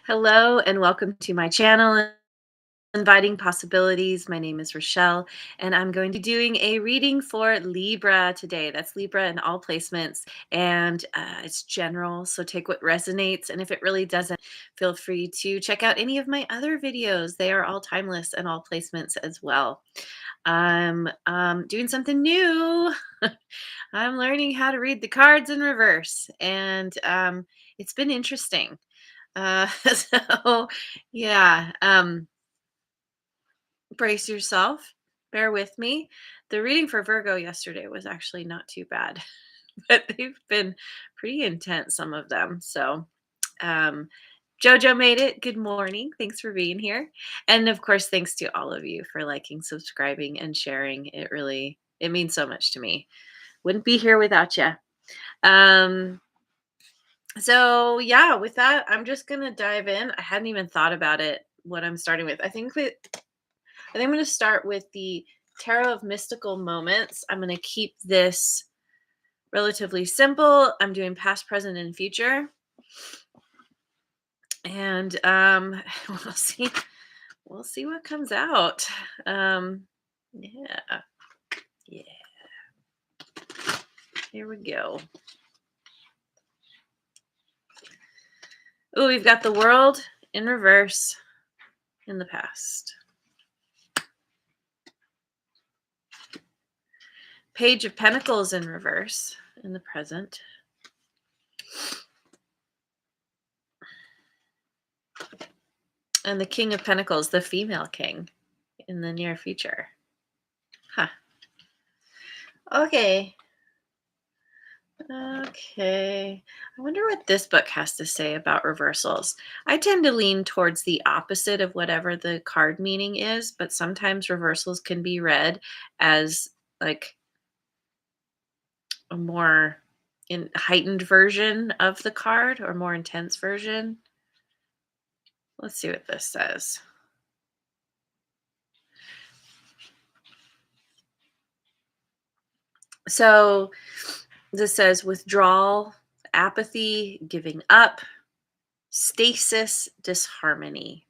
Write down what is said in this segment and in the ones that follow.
Hello and welcome to my channel, Inviting Possibilities. My name is Rochelle, and I'm going to be doing a reading for Libra today. That's Libra in all placements, and it's general, so take what resonates. And if it really doesn't, feel free to check out any of my other videos. They are all timeless and all placements as well. I'm doing something new. I'm learning how to read the cards in reverse, and it's been interesting. So yeah, brace yourself. Bear with me. The reading for Virgo yesterday was actually not too bad, but they've been pretty intense, some of them. So, um, Jojo made it. Good morning. Thanks for being here. And of course, thanks to all of you for liking, subscribing, and sharing. It means so much to me. Wouldn't be here without you. Um, So yeah, with that, I'm just gonna dive in. I hadn't even thought about it, what I'm starting with. I think I'm gonna start with the Tarot of Mystical Moments. I'm gonna keep this relatively simple. I'm doing past, present, and future. And we'll see. We'll see what comes out. Yeah, yeah. Here we go. Oh, we've got the World in reverse in the past. Page of Pentacles in reverse in the present. And the King of Pentacles, the female king, in the near future. Huh. Okay. Okay. I wonder what this book has to say about reversals. I tend to lean towards the opposite of whatever the card meaning is, but sometimes reversals can be read as like a more heightened version of the card or more intense version. Let's see what this says. So this says withdrawal, apathy, giving up, stasis, disharmony,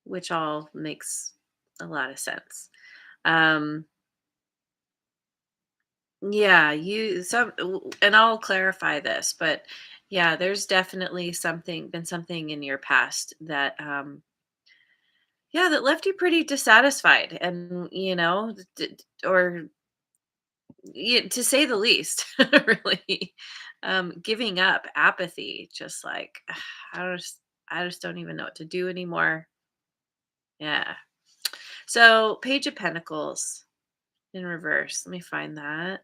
which all makes a lot of sense. Um, yeah, and I'll clarify this, but yeah, there's definitely been something in your past that, yeah, that left you pretty dissatisfied, and or to say the least, really, giving up, apathy, just like I just don't even know what to do anymore. Yeah. So, Page of Pentacles in reverse. Let me find that.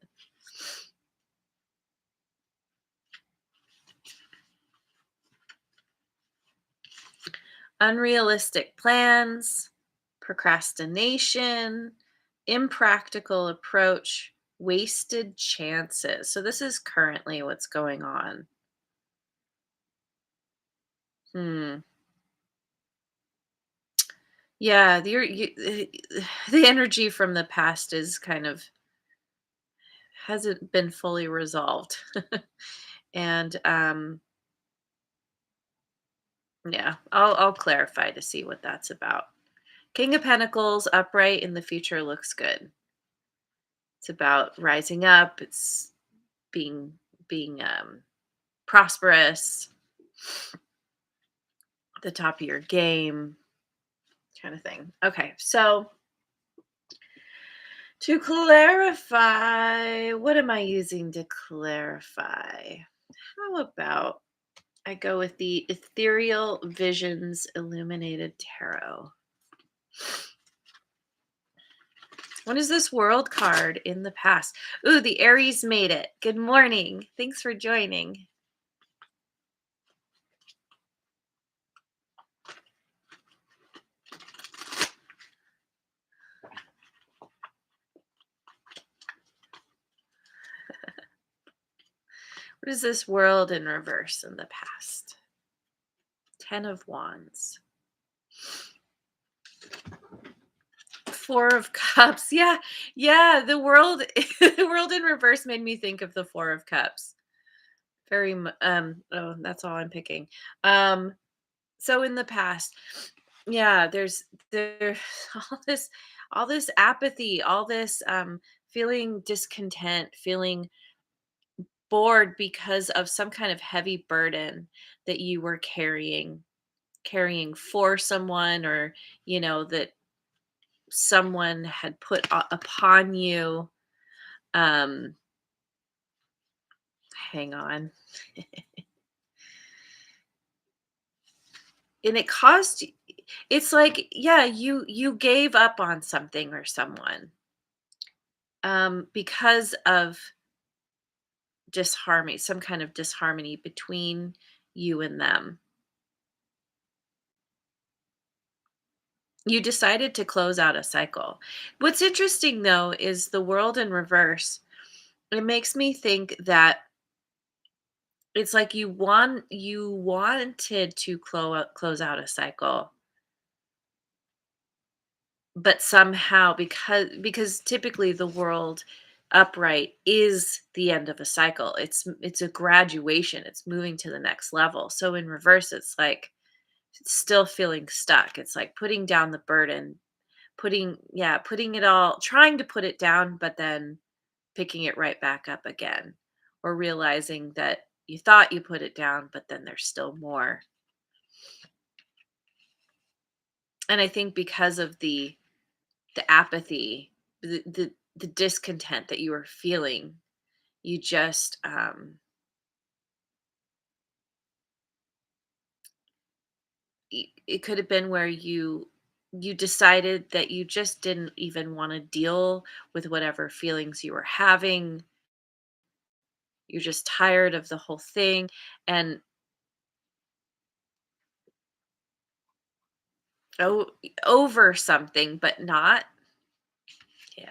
Unrealistic plans, procrastination, impractical approach, wasted chances. So, this is currently what's going on. Hmm. Yeah, the energy from the past is kind of hasn't been fully resolved. And yeah, I'll clarify to see what that's about. King of Pentacles upright in the future looks good. It's about rising up, it's being being prosperous, the top of your game kind of thing. Okay, so to clarify, what am I using to clarify? How about I go with the Ethereal Visions Illuminated Tarot? What is this World card in the past? Ooh, the Aries made it. Good morning. Thanks for joining. What is this World in reverse in the past? 10 of Wands. Four of Cups. Yeah. Yeah, the world the world in reverse made me think of the Four of Cups. Oh, that's all I'm picking. Um So in the past, yeah, there's all this all this apathy, all this feeling discontent, feeling bored because of some kind of heavy burden that you were carrying for someone, or that someone had put upon you. um Hang on. And it caused it's like, yeah, you gave up on something or someone because of disharmony, some kind of disharmony between you and them. You decided to close out a cycle. What's interesting though is the world in reverse. It makes me think that it's like you wanted to close out a cycle, but somehow, because typically the world upright is the end of a cycle. It's a graduation. It's moving to the next level. So in reverse, it's like still feeling stuck. It's like putting down the burden, putting it all, trying to put it down, but then picking it right back up again, or realizing that you thought you put it down, but then there's still more. And I think because of the apathy, the discontent that you were feeling, you just it could have been where you decided that you just didn't even want to deal with whatever feelings you were having. You're just tired of the whole thing, and o- over something, but not. Yeah.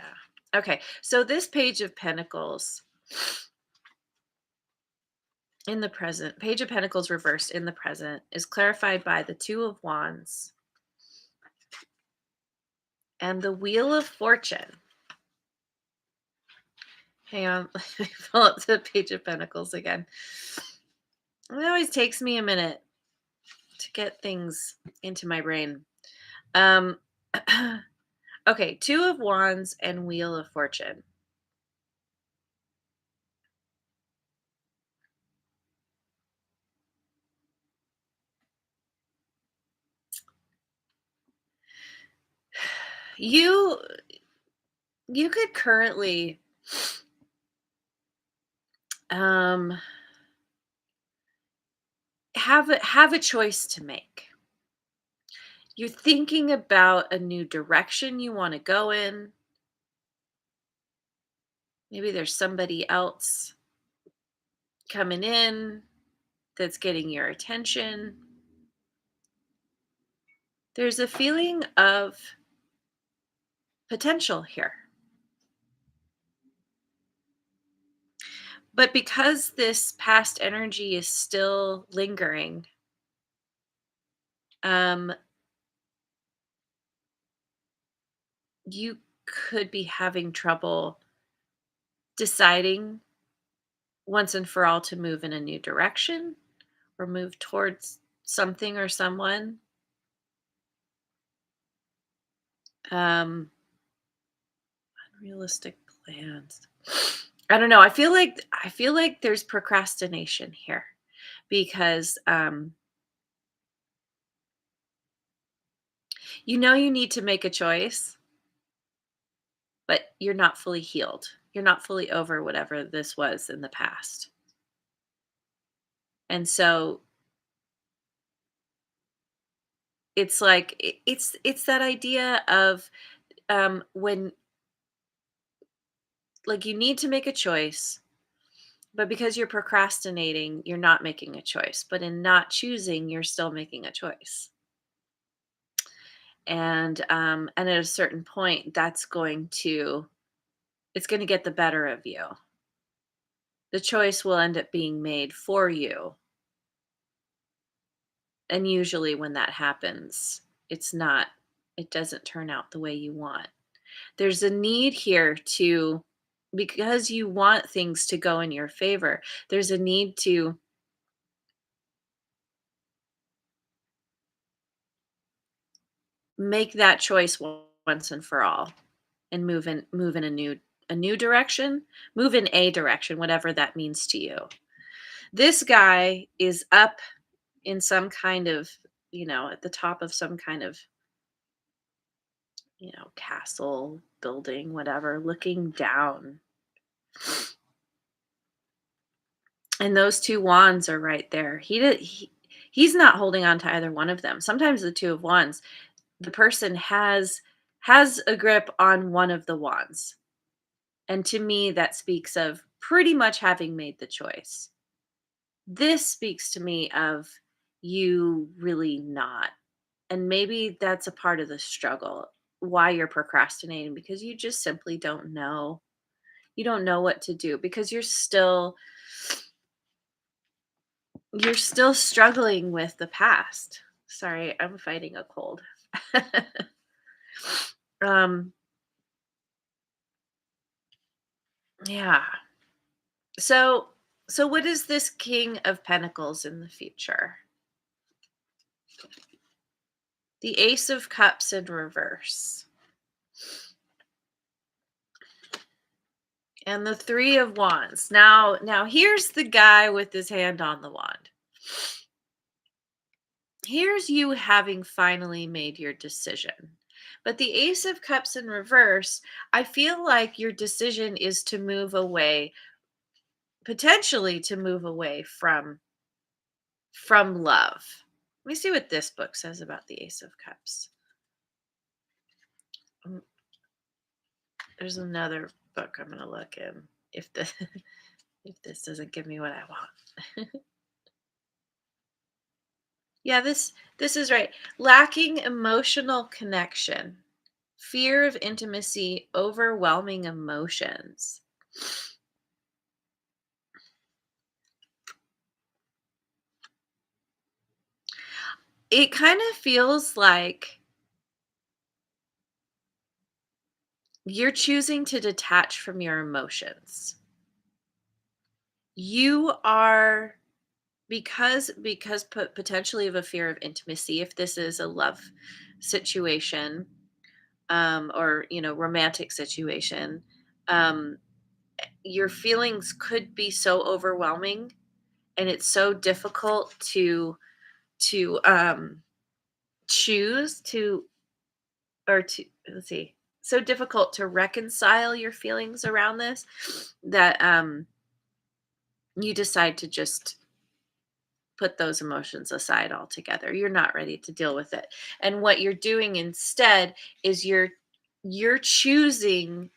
Okay. So this page of pentacles in the present, page of pentacles reversed in the present, is clarified by the two of wands and the wheel of fortune. Hang on, let me pull up the page of pentacles again. It always takes me a minute to get things into my brain. Um, okay, two of wands and wheel of fortune. You you could currently um have a choice to make. You're thinking about a new direction you want to go in. Maybe there's somebody else coming in that's getting your attention. There's a feeling of potential here. But because this past energy is still lingering, um, you could be having trouble deciding once and for all to move in a new direction or move towards something or someone. Um, Unrealistic plans. I don't know. I feel like there's procrastination here because you need to make a choice, but you're not fully healed. You're not fully over whatever this was in the past. And so it's like it's that idea of when, like, you need to make a choice, but because you're procrastinating, you're not making a choice. But in not choosing, you're still making a choice. And at a certain point, it's going to get the better of you. The choice will end up being made for you. And usually when that happens, it doesn't turn out the way you want. There's a need here to, because you want things to go in your favor, there's a need to make that choice once and for all and move in a new direction, move in a direction, whatever that means to you. This guy is up in some kind of, at the top of some kind of, castle, building, whatever, looking down. And those two wands are right there. He's not holding on to either one of them. Sometimes the two of wands, the person has a grip on one of the wands. And to me, that speaks of pretty much having made the choice. This speaks to me of you really not. And maybe that's a part of the struggle, why you're procrastinating, because you just simply don't know. You don't know what to do because you're still struggling with the past. Sorry, I'm fighting a cold. um yeah. So so what is this King of Pentacles in the future? The Ace of Cups in reverse. And the Three of Wands. Now here's the guy with his hand on the wand. Here's you having finally made your decision. But the Ace of Cups in reverse, I feel like your decision is to move away, potentially to move away from love. Let me see what this book says about the Ace of Cups. Mm, There's another book I'm going to look in if this if this doesn't give me what I want. Yeah, this is right. Lacking emotional connection, fear of intimacy, overwhelming emotions. It kind of feels like you're choosing to detach from your emotions. You are because potentially of a fear of intimacy, if this is a love situation, or romantic situation, um your feelings could be so overwhelming, and it's so difficult to choose to or to let's see, so difficult to reconcile your feelings around this that you decide to just put those emotions aside altogether. You're not ready to deal with it. And what you're doing instead is you're choosing,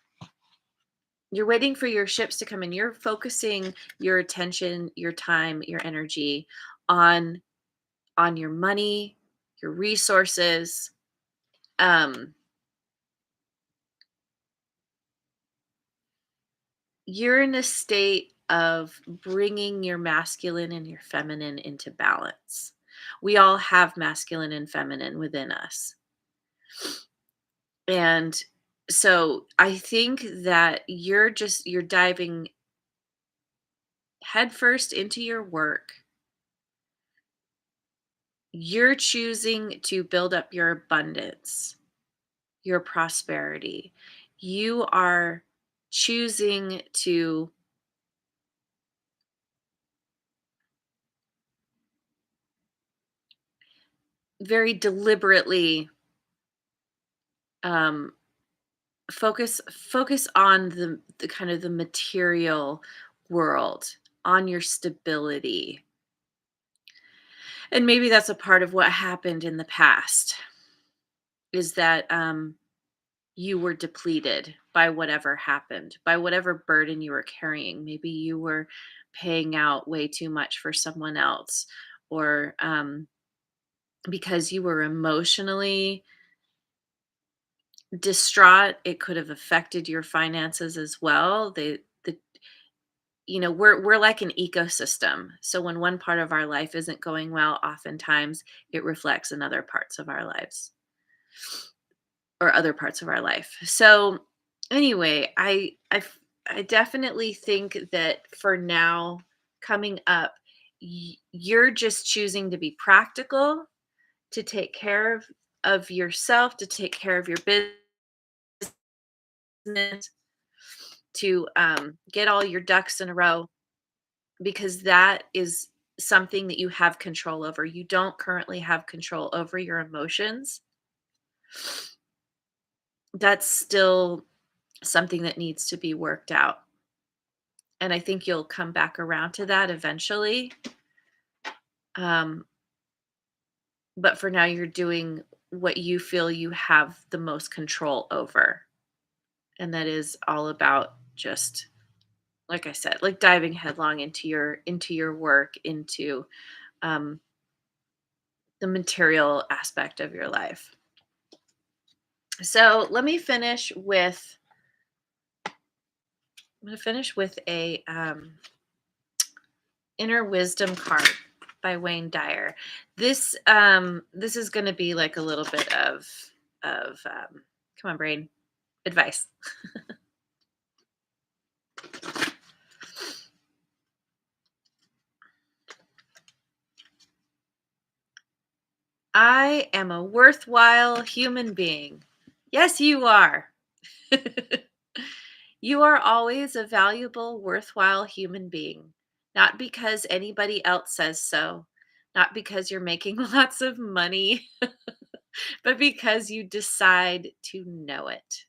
you're waiting for your ships to come in. You're focusing your attention, your time, your energy on your money, your resources. Um you're in a state of bringing your masculine and your feminine into balance. We all have masculine and feminine within us. And so I think that you're diving headfirst into your work. You're choosing to build up your abundance, your prosperity. You are choosing to very deliberately um focus on the kind of the material world, on your stability. And maybe that's a part of what happened in the past, is that you were depleted by whatever happened, by whatever burden you were carrying. Maybe you were paying out way too much for someone else, or because you were emotionally distraught, it could have affected your finances as well. We're like an ecosystem. So when one part of our life isn't going well, oftentimes it reflects in other parts of our lives, or other parts of our life. So anyway, I definitely think that for now, coming up, you're just choosing to be practical, to take care of of yourself, to take care of your business, to get all your ducks in a row, because that is something that you have control over. You don't currently have control over your emotions. That's still something that needs to be worked out. And I think you'll come back around to that eventually. Um, but for now, you're doing what you feel you have the most control over. And that is all about just, like I said, like diving headlong into your work, into um, the material aspect of your life. So let me finish with I'm going to finish with a inner wisdom card by Wayne Dyer. This is going to be like a little bit of come on brain, advice. I am a worthwhile human being. Yes, you are. You are always a valuable, worthwhile human being, not because anybody else says so, not because you're making lots of money, but because you decide to know it.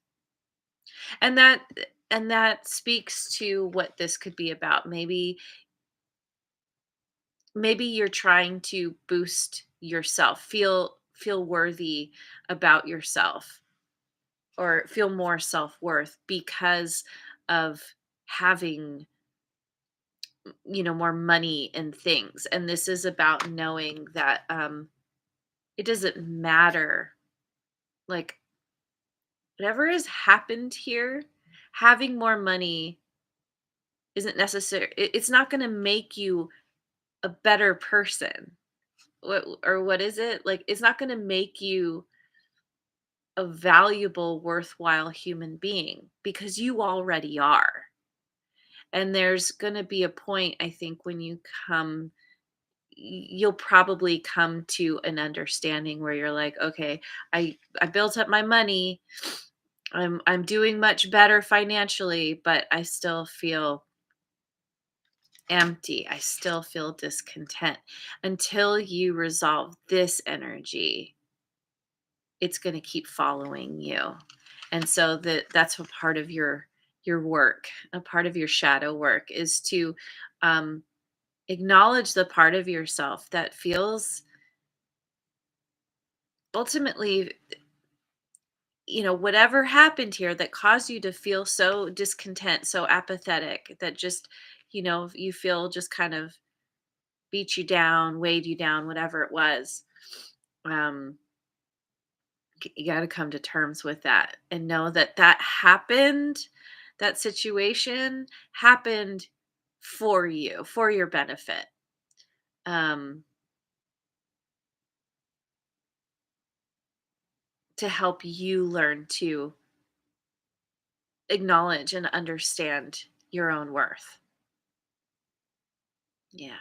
And that speaks to what this could be about. Maybe you're trying to boost yourself, feel worthy about yourself, or feel more self-worth because of having, more money and things. And this is about knowing that it doesn't matter, like, whatever has happened here, having more money isn't necessary. It's not going to make you a better person. What is it? Like, it's not going to make you a valuable, worthwhile human being, because you already are. And there's going to be a point, I think, when you'll probably come to an understanding where you're like, okay, I built up my money. I'm doing much better financially, but I still feel empty. I still feel discontent. Until you resolve this energy, it's going to keep following you. And so that's a part of your work. A part of your shadow work is to um, acknowledge the part of yourself that feels, ultimately, whatever happened here that caused you to feel so discontent, so apathetic, that just, you feel just kind of beat you down, weighed you down, whatever it was. Um, you got to come to terms with that and know that that happened. That situation happened for you, for your benefit. Um, to help you learn to acknowledge and understand your own worth. Yeah.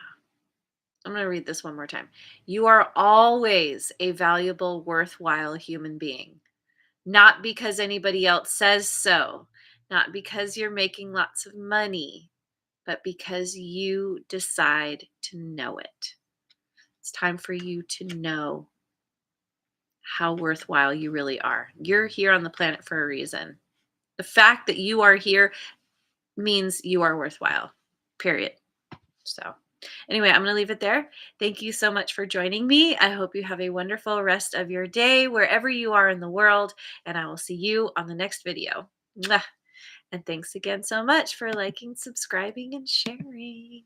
I'm going to read this one more time. You are always a valuable, worthwhile human being, not because anybody else says so, not because you're making lots of money, but because you decide to know it. It's time for you to know how worthwhile you really are. You're here on the planet for a reason. The fact that you are here means you are worthwhile, period. So, anyway, I'm going to leave it there. Thank you so much for joining me. I hope you have a wonderful rest of your day wherever you are in the world, and I will see you on the next video. Mwah. And thanks again so much for liking, subscribing, and sharing.